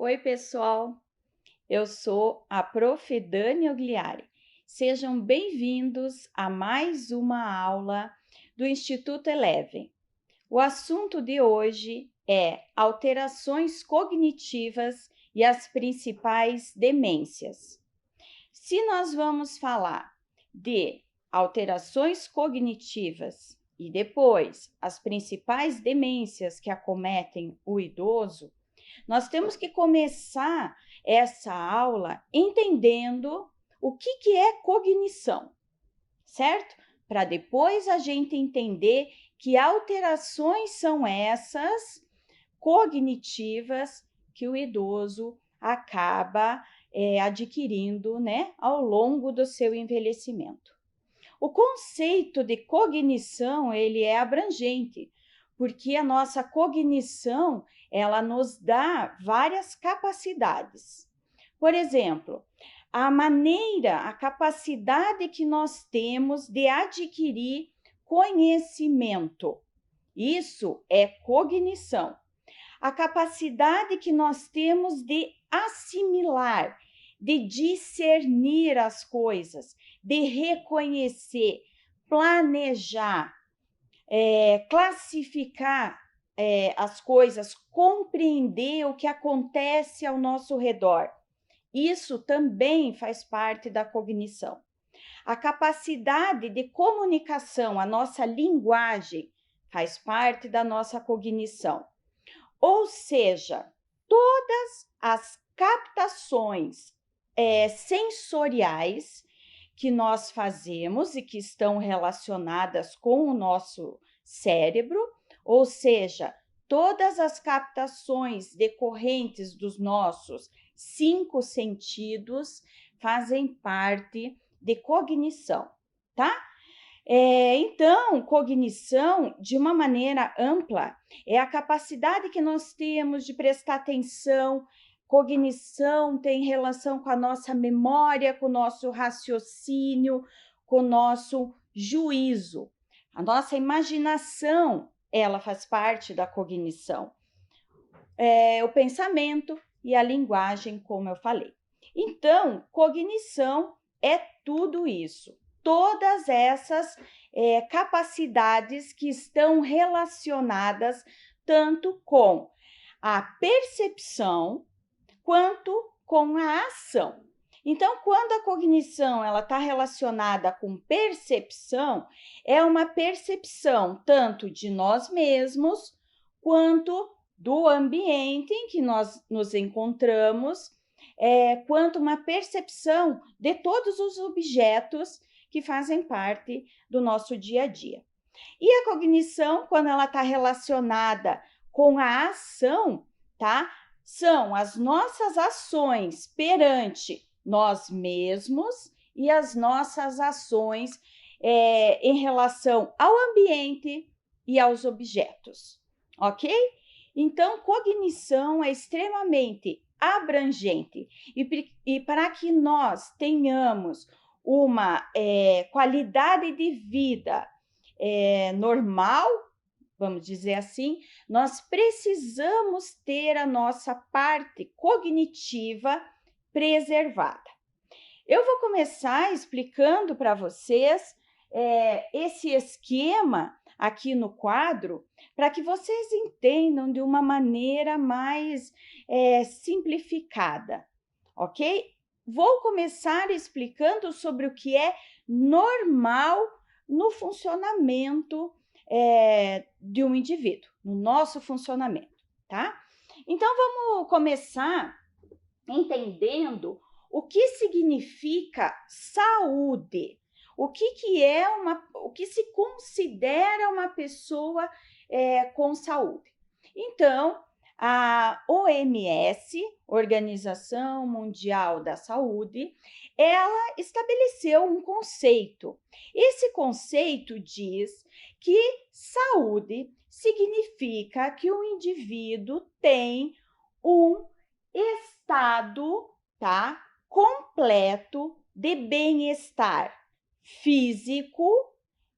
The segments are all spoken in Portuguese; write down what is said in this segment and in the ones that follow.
Oi, pessoal. Eu sou a Prof. Dani Ogliari. Sejam bem-vindos a mais uma aula do Instituto Eleven. O assunto de hoje é alterações cognitivas e as principais demências. Se nós vamos falar de alterações cognitivas e depois as principais demências que acometem o idoso, nós temos que começar essa aula entendendo o que é cognição, certo? Para depois a gente entender que alterações são essas cognitivas que o idoso acaba adquirindo, né, ao longo do seu envelhecimento. O conceito de cognição, ele é abrangente, porque a nossa cognição, ela nos dá várias capacidades. Por exemplo, a capacidade que nós temos de adquirir conhecimento. Isso é cognição. A capacidade que nós temos de assimilar, de discernir as coisas, de reconhecer, planejar, classificar as coisas, compreender o que acontece ao nosso redor. Isso também faz parte da cognição. A capacidade de comunicação, a nossa linguagem, faz parte da nossa cognição. Ou seja, todas as captações sensoriais que nós fazemos e que estão relacionadas com o nosso cérebro, ou seja, todas as captações decorrentes dos nossos 5 sentidos fazem parte de cognição, tá? Então, cognição, de uma maneira ampla, é a capacidade que nós temos de prestar atenção. Cognição tem relação com a nossa memória, com o nosso raciocínio, com o nosso juízo. A nossa imaginação, ela faz parte da cognição. O pensamento e a linguagem, como eu falei. Então, cognição é tudo isso. Todas essas capacidades que estão relacionadas tanto com a percepção quanto com a ação. Então, quando a cognição ela está relacionada com percepção, é uma percepção tanto de nós mesmos quanto do ambiente em que nós nos encontramos, quanto uma percepção de todos os objetos que fazem parte do nosso dia a dia. E a cognição, quando ela está relacionada com a ação, tá? São as nossas ações perante nós mesmos e as nossas ações em relação ao ambiente e aos objetos, ok? Então, cognição é extremamente abrangente e para que nós tenhamos uma qualidade de vida normal, vamos dizer assim, nós precisamos ter a nossa parte cognitiva preservada. Eu vou começar explicando para vocês esse esquema aqui no quadro, para que vocês entendam de uma maneira mais simplificada, ok? Vou começar explicando sobre o que é normal no funcionamento de um indivíduo, no nosso funcionamento, tá? Então, vamos começar entendendo o que significa saúde. O que se considera uma pessoa com saúde? Então, a OMS, Organização Mundial da Saúde, ela estabeleceu um conceito. Esse conceito diz que saúde significa que o indivíduo tem um estado, tá, completo de bem-estar físico,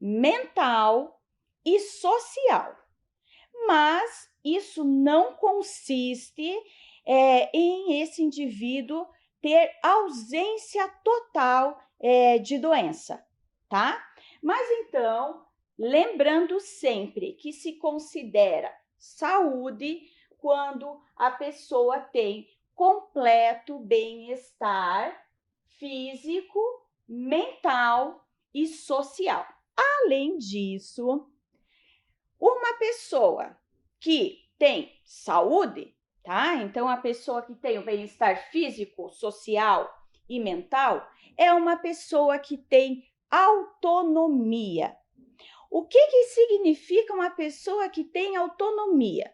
mental e social. Mas isso não consiste em esse indivíduo ter ausência total de doença, tá? Mas então, lembrando sempre que se considera saúde quando a pessoa tem completo bem-estar físico, mental e social. Além disso, uma pessoa que tem saúde, tá? Então, a pessoa que tem o bem-estar físico, social e mental é uma pessoa que tem autonomia. O que significa uma pessoa que tem autonomia?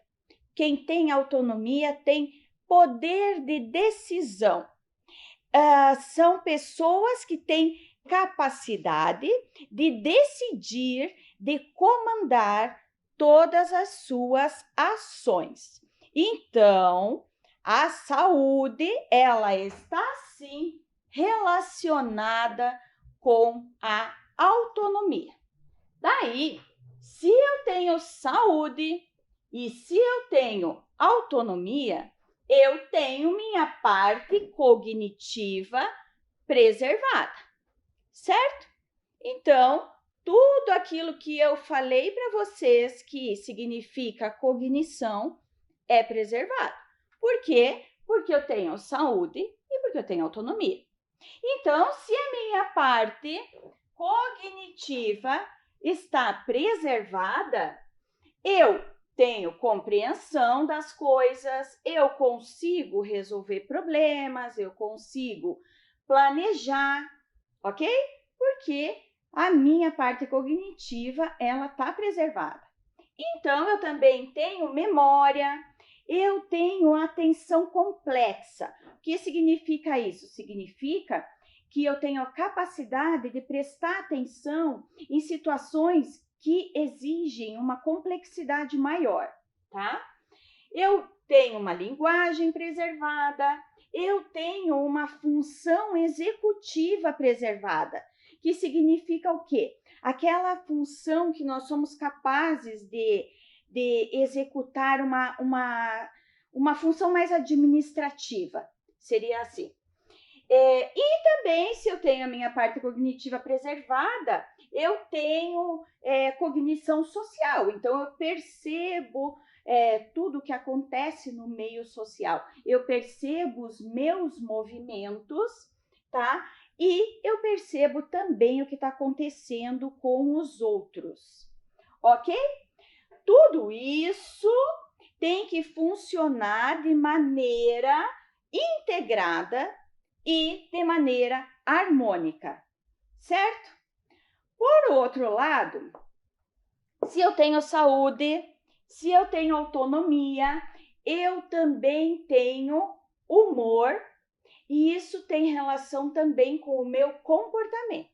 Quem tem autonomia tem poder de decisão. São pessoas que têm capacidade de decidir, de comandar todas as suas ações. Então, a saúde, ela está sim relacionada com a autonomia. Daí, se eu tenho saúde e se eu tenho autonomia, eu tenho minha parte cognitiva preservada, certo? Então, tudo aquilo que eu falei para vocês que significa cognição é preservado. Por quê? Porque eu tenho saúde e porque eu tenho autonomia. Então, se a minha parte cognitiva está preservada, eu tenho compreensão das coisas, eu consigo resolver problemas, eu consigo planejar, ok? Porque a minha parte cognitiva, ela está preservada. Então, eu também tenho memória, eu tenho atenção complexa. O que significa isso? Significa que eu tenho a capacidade de prestar atenção em situações que exigem uma complexidade maior, tá? Eu tenho uma linguagem preservada, eu tenho uma função executiva preservada, que significa o quê? Aquela função que nós somos capazes de executar uma função mais administrativa, seria assim. E também, se eu tenho a minha parte cognitiva preservada, eu tenho cognição social, então eu percebo tudo o que acontece no meio social, eu percebo os meus movimentos, tá? E eu percebo também o que está acontecendo com os outros, ok? Tudo isso tem que funcionar de maneira integrada e de maneira harmônica, certo? Por outro lado, se eu tenho saúde, se eu tenho autonomia, eu também tenho humor, e isso tem relação também com o meu comportamento.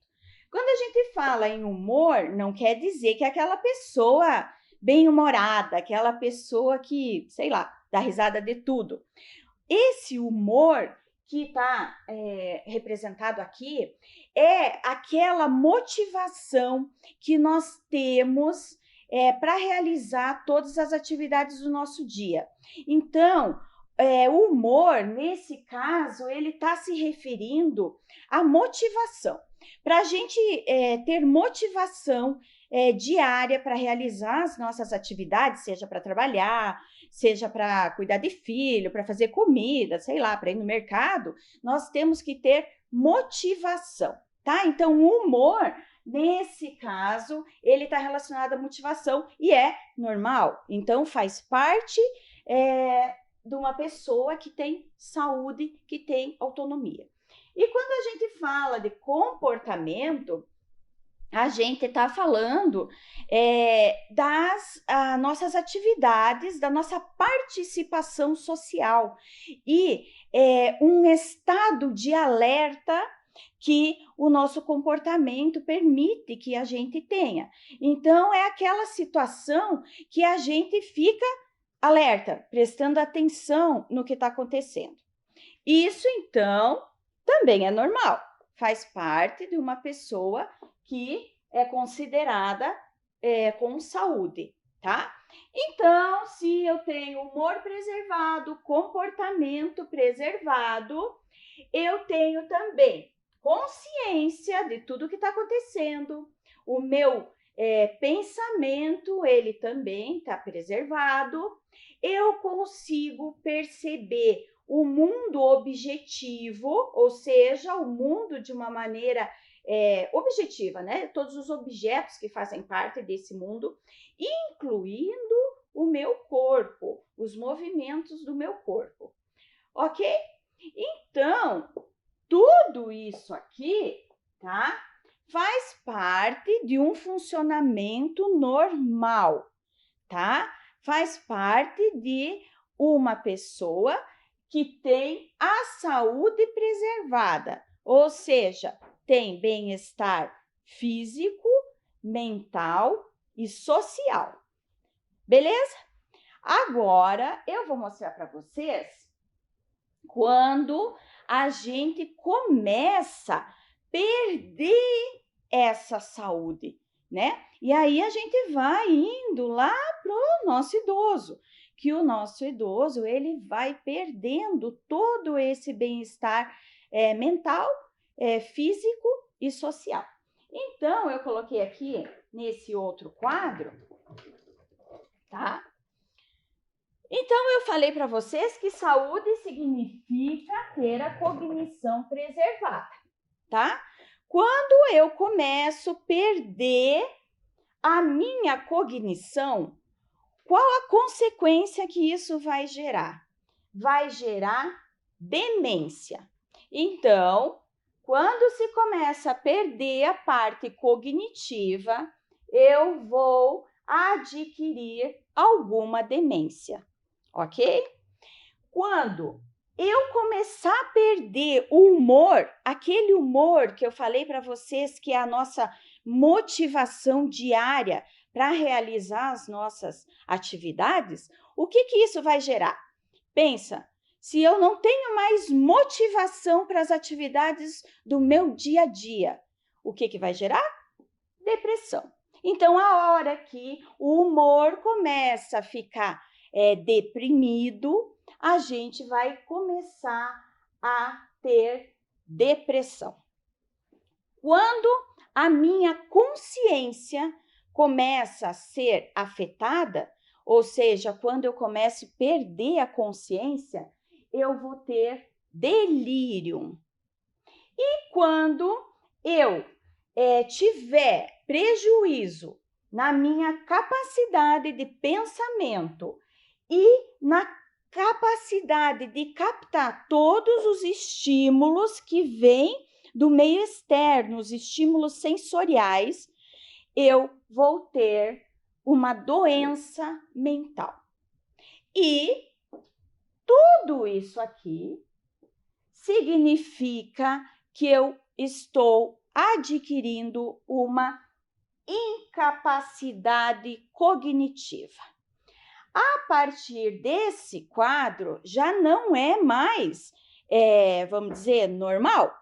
Quando a gente fala em humor, não quer dizer que é aquela pessoa bem-humorada, aquela pessoa que, sei lá, dá risada de tudo. Esse humor que está representado aqui é aquela motivação que nós temos para realizar todas as atividades do nosso dia. Então, o humor, nesse caso, ele está se referindo à motivação. Para a gente ter motivação diária para realizar as nossas atividades, seja para trabalhar, seja para cuidar de filho, para fazer comida, sei lá, para ir no mercado, nós temos que ter motivação, tá? Então, o humor, nesse caso, ele está relacionado à motivação e é normal. Então, faz parte de uma pessoa que tem saúde, que tem autonomia. E quando a gente fala de comportamento, a gente está falando das nossas atividades, da nossa participação social e um estado de alerta que o nosso comportamento permite que a gente tenha. Então, é aquela situação que a gente fica alerta, prestando atenção no que está acontecendo. Isso, então, também é normal, faz parte de uma pessoa que é considerada com saúde, tá? Então, se eu tenho humor preservado, comportamento preservado, eu tenho também consciência de tudo que está acontecendo, o meu pensamento, ele também está preservado, eu consigo perceber o mundo objetivo, ou seja, o mundo de uma maneira objetiva, né? Todos os objetos que fazem parte desse mundo, incluindo o meu corpo, os movimentos do meu corpo, ok? Então, tudo isso aqui, tá? Faz parte de um funcionamento normal, tá? Faz parte de uma pessoa que tem a saúde preservada, ou seja, tem bem-estar físico, mental e social. Beleza? Agora eu vou mostrar para vocês quando a gente começa a perder essa saúde, né? E aí a gente vai indo lá pro nosso idoso, que o nosso idoso ele vai perdendo todo esse bem-estar mental, físico e social. Então, eu coloquei aqui nesse outro quadro, tá? Então, eu falei para vocês que saúde significa ter a cognição preservada, tá? Quando eu começo a perder a minha cognição, qual a consequência que isso vai gerar? Vai gerar demência. Então, quando se começa a perder a parte cognitiva, eu vou adquirir alguma demência, ok? Quando eu começar a perder o humor, aquele humor que eu falei para vocês que é a nossa motivação diária para realizar as nossas atividades, o que isso vai gerar? Pensa, se eu não tenho mais motivação para as atividades do meu dia a dia, o que vai gerar? Depressão. Então, a hora que o humor começa a ficar deprimido, a gente vai começar a ter depressão. Quando a minha consciência começa a ser afetada, ou seja, quando eu começo a perder a consciência, eu vou ter delírio. E quando eu tiver prejuízo na minha capacidade de pensamento e na capacidade de captar todos os estímulos que vêm do meio externo, os estímulos sensoriais, eu vou ter uma doença mental. E tudo isso aqui significa que eu estou adquirindo uma incapacidade cognitiva. A partir desse quadro, já não é mais, vamos dizer, normal,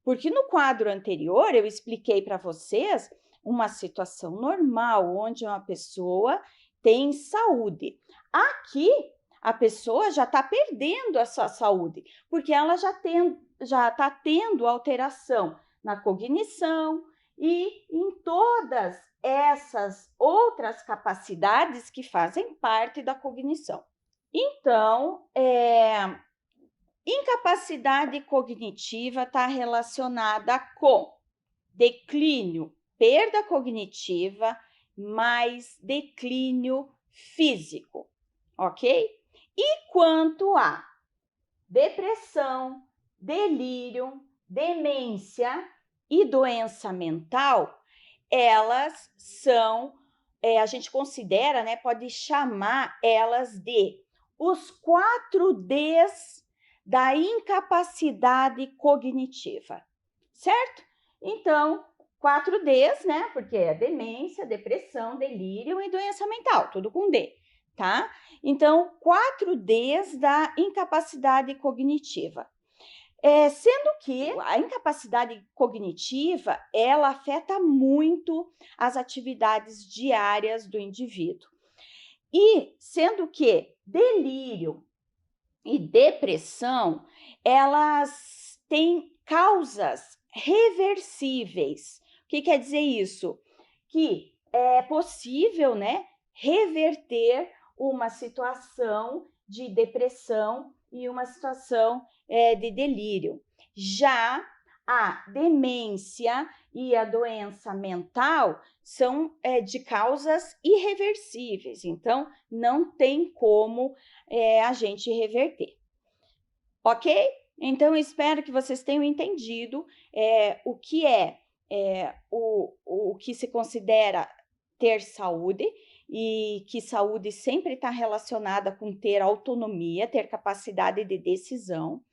porque no quadro anterior eu expliquei para vocês uma situação normal, onde uma pessoa tem saúde. Aqui, a pessoa já está perdendo a sua saúde, porque ela já está tendo alteração na cognição e em todas essas outras capacidades que fazem parte da cognição. Então, incapacidade cognitiva está relacionada com declínio, perda cognitiva, mais declínio físico, ok? E quanto a depressão, delírio, demência e doença mental, elas são, a gente considera, né, pode chamar elas de os 4 Ds da incapacidade cognitiva, certo? Então, 4 Ds, né, porque é demência, depressão, delírio e doença mental, tudo com D, tá? Então, 4 Ds da incapacidade cognitiva. Sendo que a incapacidade cognitiva, ela afeta muito as atividades diárias do indivíduo. E sendo que delírio e depressão, elas têm causas reversíveis. O que quer dizer isso? Que é possível, né, reverter uma situação de depressão e uma situação de delírio. Já a demência e a doença mental são de causas irreversíveis, então não tem como a gente reverter. Ok? Então, eu espero que vocês tenham entendido o que o que se considera ter saúde, e que saúde sempre está relacionada com ter autonomia, ter capacidade de decisão.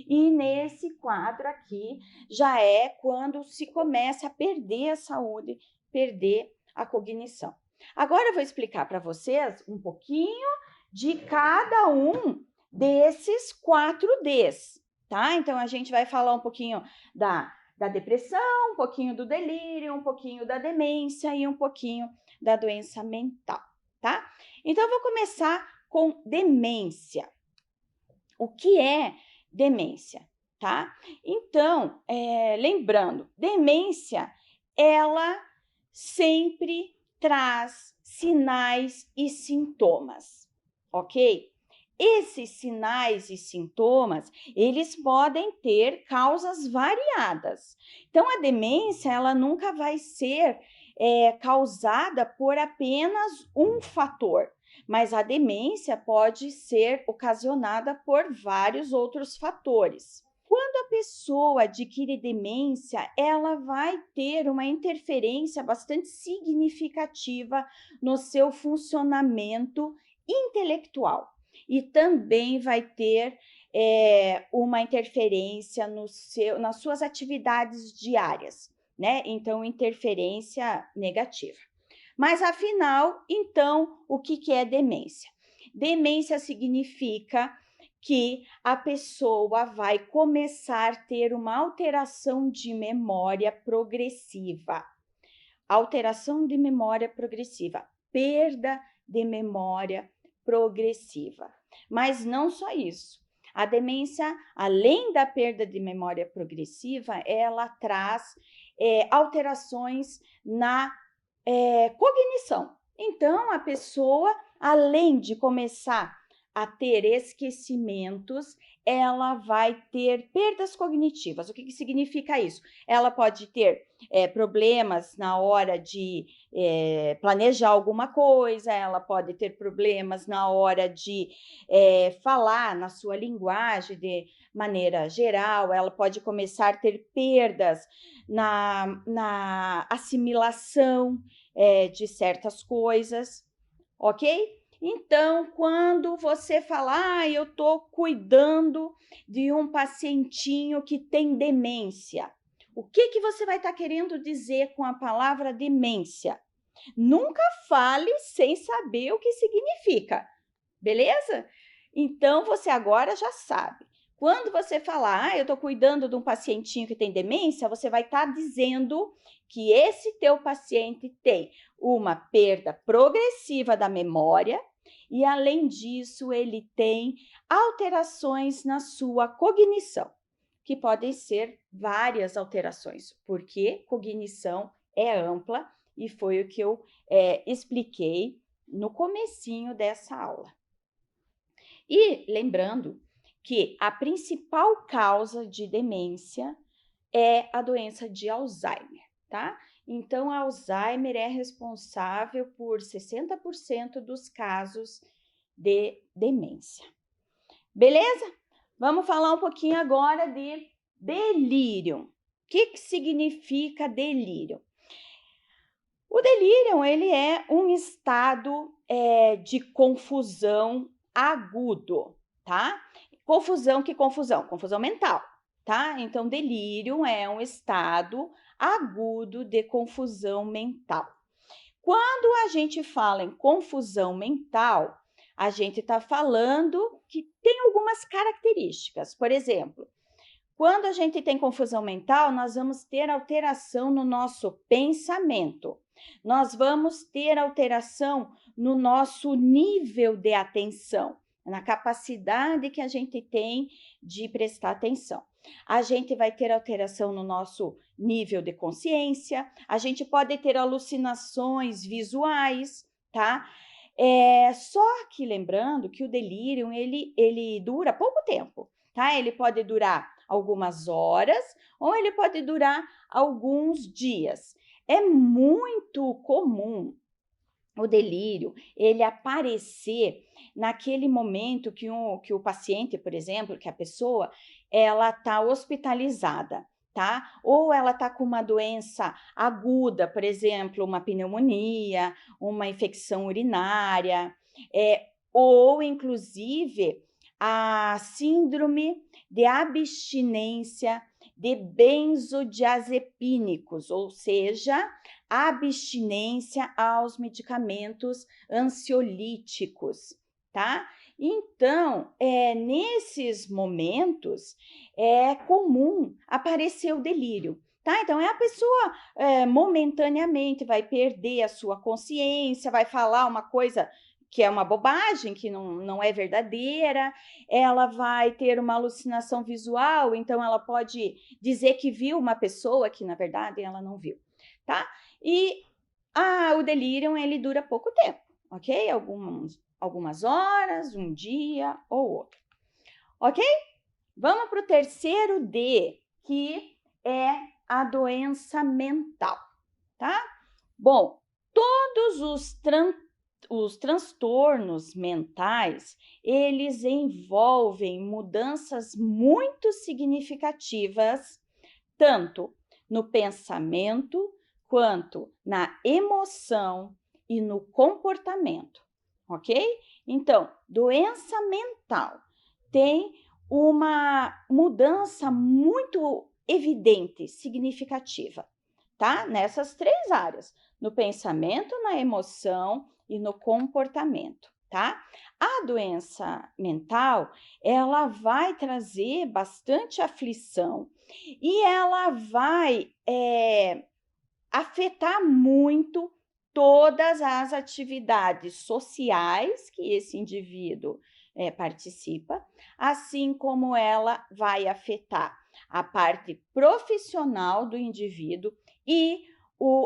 E nesse quadro aqui já é quando se começa a perder a saúde, perder a cognição. Agora eu vou explicar para vocês um pouquinho de cada um desses 4Ds, tá? Então a gente vai falar um pouquinho da depressão, um pouquinho do delírio, um pouquinho da demência e um pouquinho da doença mental, tá? Então eu vou começar com demência. O que é demência, tá? Então, lembrando, demência, ela sempre traz sinais e sintomas, ok? Esses sinais e sintomas, eles podem ter causas variadas. Então, a demência, ela nunca vai ser causada por apenas um fator, mas a demência pode ser ocasionada por vários outros fatores. Quando a pessoa adquire demência, ela vai ter uma interferência bastante significativa no seu funcionamento intelectual e também vai ter uma interferência nas suas atividades diárias, né? Então, interferência negativa. Mas, afinal, então, o que é demência? Demência significa que a pessoa vai começar a ter uma alteração de memória progressiva. Alteração de memória progressiva, perda de memória progressiva. Mas não só isso. A demência, além da perda de memória progressiva, ela traz alterações na cognição. Então, a pessoa, além de começar a ter esquecimentos, ela vai ter perdas cognitivas. O que significa isso? Ela pode ter problemas na hora de planejar alguma coisa, ela pode ter problemas na hora de falar na sua linguagem de maneira geral, ela pode começar a ter perdas na assimilação de certas coisas, ok? Então, quando você fala, eu estou cuidando de um pacientinho que tem demência, o que você vai estar querendo dizer com a palavra demência? Nunca fale sem saber o que significa, beleza? Então, você agora já sabe. Quando você falar, eu estou cuidando de um pacientinho que tem demência, você vai estar dizendo que esse teu paciente tem uma perda progressiva da memória e, além disso, ele tem alterações na sua cognição, que podem ser várias alterações, porque cognição é ampla e foi o que eu expliquei no comecinho dessa aula. E lembrando que a principal causa de demência é a doença de Alzheimer, tá? Então, Alzheimer é responsável por 60% dos casos de demência. Beleza? Vamos falar um pouquinho agora de delírio. O que significa delírio? O delírio, ele é um estado de confusão agudo, tá? Confusão, que confusão? Confusão mental, tá? Então, delírio é um estado agudo de confusão mental. Quando a gente fala em confusão mental, a gente está falando que tem algumas características. Por exemplo, quando a gente tem confusão mental, nós vamos ter alteração no nosso pensamento. Nós vamos ter alteração no nosso nível de atenção, na capacidade que a gente tem de prestar atenção. A gente vai ter alteração no nosso nível de consciência, a gente pode ter alucinações visuais, tá? Só que lembrando que o delírio, ele dura pouco tempo, tá? Ele pode durar algumas horas ou ele pode durar alguns dias. É muito comum o delírio, ele aparecer naquele momento que o paciente, por exemplo, que a pessoa, ela está hospitalizada, tá? Ou ela está com uma doença aguda, por exemplo, uma pneumonia, uma infecção urinária, ou inclusive a síndrome de abstinência de benzodiazepínicos, ou seja, abstinência aos medicamentos ansiolíticos, tá? Então, nesses momentos, é comum aparecer o delírio, tá? Então, a pessoa momentaneamente vai perder a sua consciência, vai falar uma coisa que é uma bobagem, que não é verdadeira, ela vai ter uma alucinação visual, então ela pode dizer que viu uma pessoa que, na verdade, ela não viu, tá? E o delírio, ele dura pouco tempo, ok? Algumas horas, um dia ou outro, ok? Vamos para o terceiro D, que é a doença mental, tá? Bom, todos os transtornos mentais, eles envolvem mudanças muito significativas, tanto no pensamento, quanto na emoção e no comportamento, ok? Então, doença mental tem uma mudança muito evidente, significativa, tá? Nessas três áreas, no pensamento, na emoção e no comportamento, tá? A doença mental, ela vai trazer bastante aflição e ela vai afetar muito todas as atividades sociais que esse indivíduo participa, assim como ela vai afetar a parte profissional do indivíduo e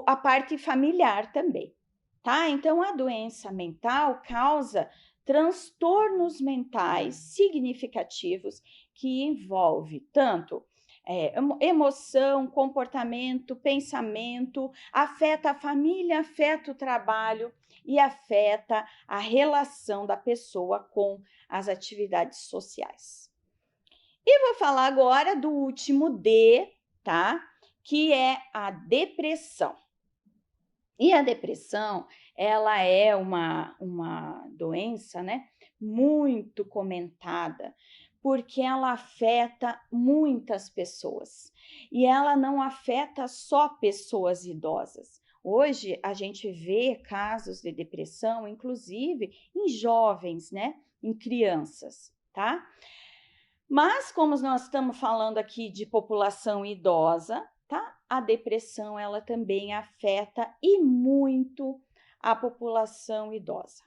a parte familiar também, tá? Então, a doença mental causa transtornos mentais significativos que envolve tanto emoção, comportamento, pensamento, afeta a família, afeta o trabalho e afeta a relação da pessoa com as atividades sociais. E vou falar agora do último D, tá? Que é a depressão. E a depressão, ela é uma doença, né, muito comentada, porque ela afeta muitas pessoas. E ela não afeta só pessoas idosas. Hoje, a gente vê casos de depressão, inclusive em jovens, né, em crianças, tá? Mas, como nós estamos falando aqui de população idosa, tá? A depressão, ela também afeta e muito a população idosa.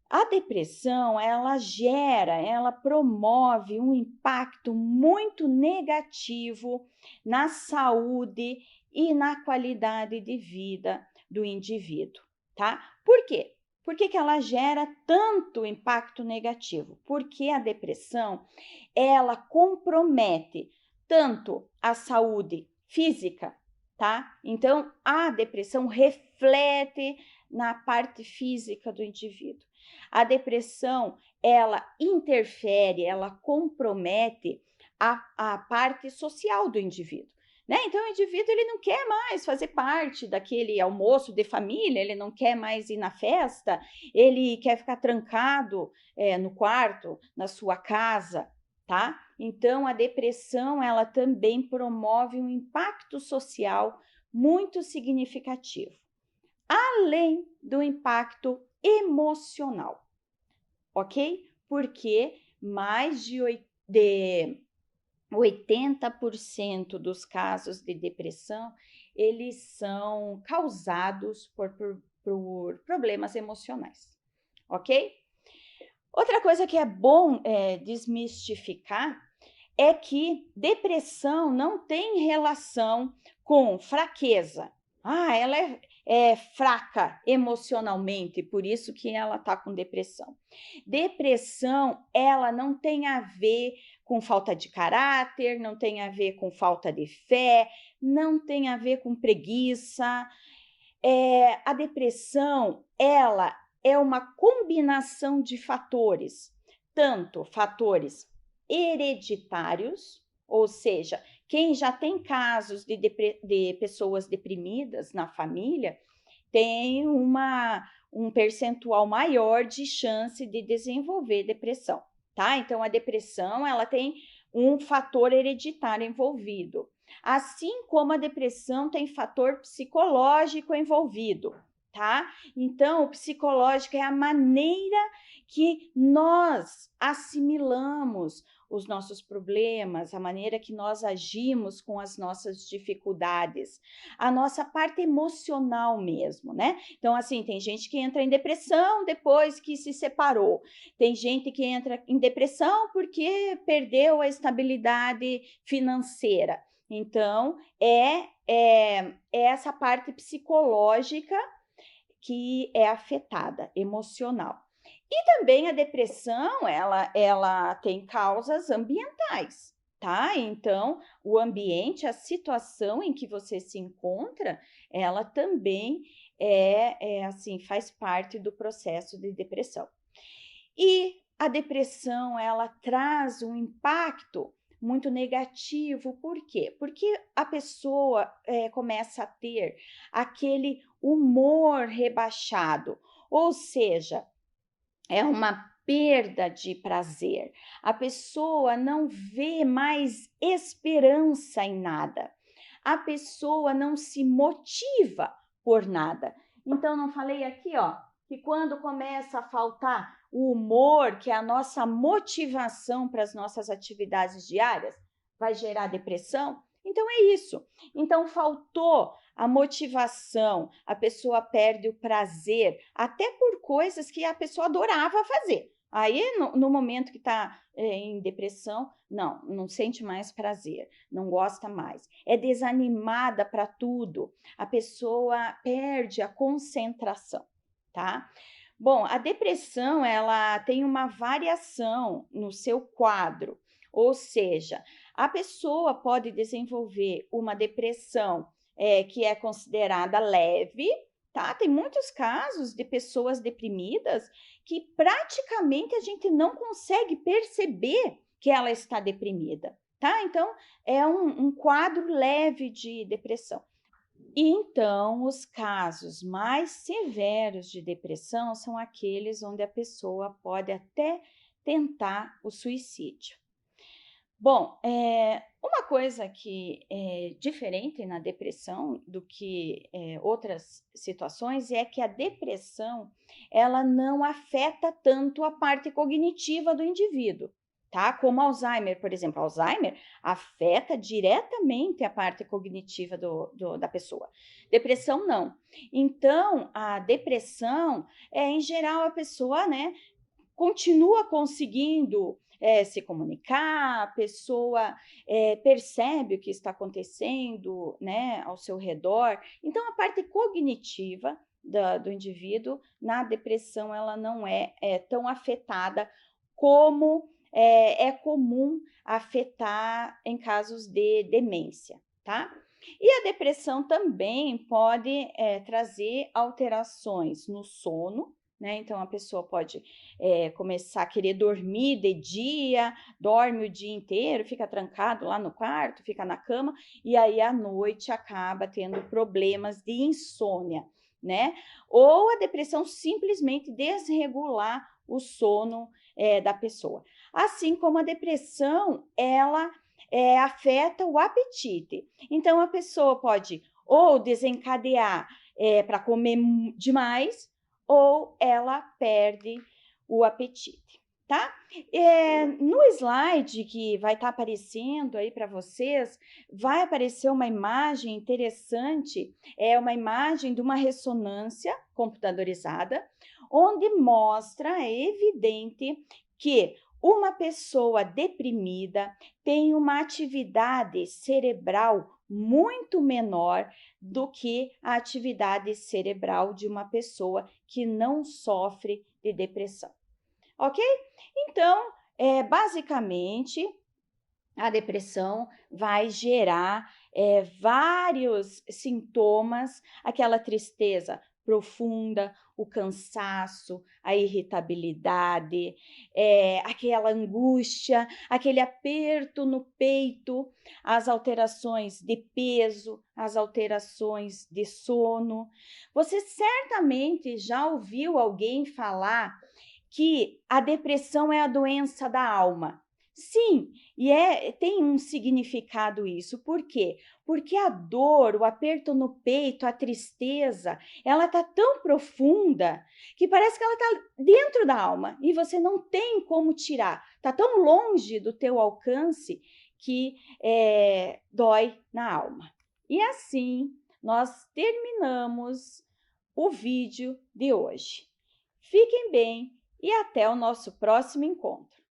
A depressão, ela promove um impacto muito negativo na saúde e na qualidade de vida do indivíduo, tá? Por quê? Por que ela gera tanto impacto negativo? Porque a depressão, ela compromete tanto a saúde física, tá? Então, a depressão reflete na parte física do indivíduo. A depressão, ela interfere, ela compromete a parte social do indivíduo, né? Então, o indivíduo, ele não quer mais fazer parte daquele almoço de família, ele não quer mais ir na festa, ele quer ficar trancado no quarto, na sua casa, tá? Então, a depressão, ela também promove um impacto social muito significativo, além do impacto emocional, ok? Porque mais de 80% dos casos de depressão, eles são causados por problemas emocionais, ok? Outra coisa que é bom desmistificar é que depressão não tem relação com fraqueza. Ela é fraca emocionalmente, por isso que ela está com depressão. Depressão, ela não tem a ver com falta de caráter, não tem a ver com falta de fé, não tem a ver com preguiça. A depressão, ela é uma combinação de fatores, tanto fatores hereditários, ou seja, quem já tem casos de pessoas deprimidas na família tem um percentual maior de chance de desenvolver depressão, tá? Então, a depressão, ela tem um fator hereditário envolvido. Assim como a depressão tem fator psicológico envolvido, tá? Então, o psicológico é a maneira que nós assimilamos os nossos problemas, a maneira que nós agimos com as nossas dificuldades, a nossa parte emocional mesmo, né? Então, assim, tem gente que entra em depressão depois que se separou, tem gente que entra em depressão porque perdeu a estabilidade financeira. Então, é essa parte psicológica que é afetada, emocional. E também a depressão, ela tem causas ambientais, tá? Então, o ambiente, a situação em que você se encontra, ela também assim, faz parte do processo de depressão. E a depressão, ela traz um impacto muito negativo. Por quê? Porque a pessoa começa a ter aquele humor rebaixado, ou seja, é uma perda de prazer. A pessoa não vê mais esperança em nada. A pessoa não se motiva por nada. Então, não falei aqui, ó, que quando começa a faltar o humor, que é a nossa motivação para as nossas atividades diárias, vai gerar depressão? Então, é isso. Então, faltou a motivação, a pessoa perde o prazer, até por coisas que a pessoa adorava fazer. Aí, no momento que está em depressão, não sente mais prazer, não gosta mais, é desanimada para tudo, a pessoa perde a concentração, tá? Bom, a depressão, ela tem uma variação no seu quadro, ou seja, a pessoa pode desenvolver uma depressão que é considerada leve, tá? Tem muitos casos de pessoas deprimidas que praticamente a gente não consegue perceber que ela está deprimida, tá? Então, é um quadro leve de depressão. E então, os casos mais severos de depressão são aqueles onde a pessoa pode até tentar o suicídio. Bom, uma coisa que é diferente na depressão do que outras situações é que a depressão, ela não afeta tanto a parte cognitiva do indivíduo, tá? Como Alzheimer, por exemplo. Alzheimer afeta diretamente a parte cognitiva da pessoa. Depressão, não. Então, a depressão, em geral, a pessoa, né, continua conseguindo se comunicar, a pessoa percebe o que está acontecendo, né, ao seu redor. Então, a parte cognitiva do indivíduo na depressão, ela não é tão afetada como é comum afetar em casos de demência, tá? E a depressão também pode trazer alterações no sono, né? Então, a pessoa pode começar a querer dormir de dia, dorme o dia inteiro, fica trancado lá no quarto, fica na cama, e aí à noite acaba tendo problemas de insônia, né? Ou a depressão simplesmente desregular o sono da pessoa. Assim como a depressão, ela afeta o apetite. Então, a pessoa pode ou desencadear para comer demais, ou ela perde o apetite. tá? No slide que vai estar aparecendo aí para vocês, vai aparecer uma imagem interessante, é uma imagem de uma ressonância computadorizada, onde mostra, é evidente que uma pessoa deprimida tem uma atividade cerebral muito menor do que a atividade cerebral de uma pessoa que não sofre de depressão. Ok? Então, basicamente, a depressão vai gerar vários sintomas, aquela tristeza profunda, o cansaço, a irritabilidade, aquela angústia, aquele aperto no peito, as alterações de peso, as alterações de sono. Você certamente já ouviu alguém falar que a depressão é a doença da alma. Sim, e tem um significado isso. Por quê? Porque a dor, o aperto no peito, a tristeza, ela tá tão profunda que parece que ela tá dentro da alma e você não tem como tirar. Tá tão longe do teu alcance que dói na alma. E assim nós terminamos o vídeo de hoje. Fiquem bem e até o nosso próximo encontro.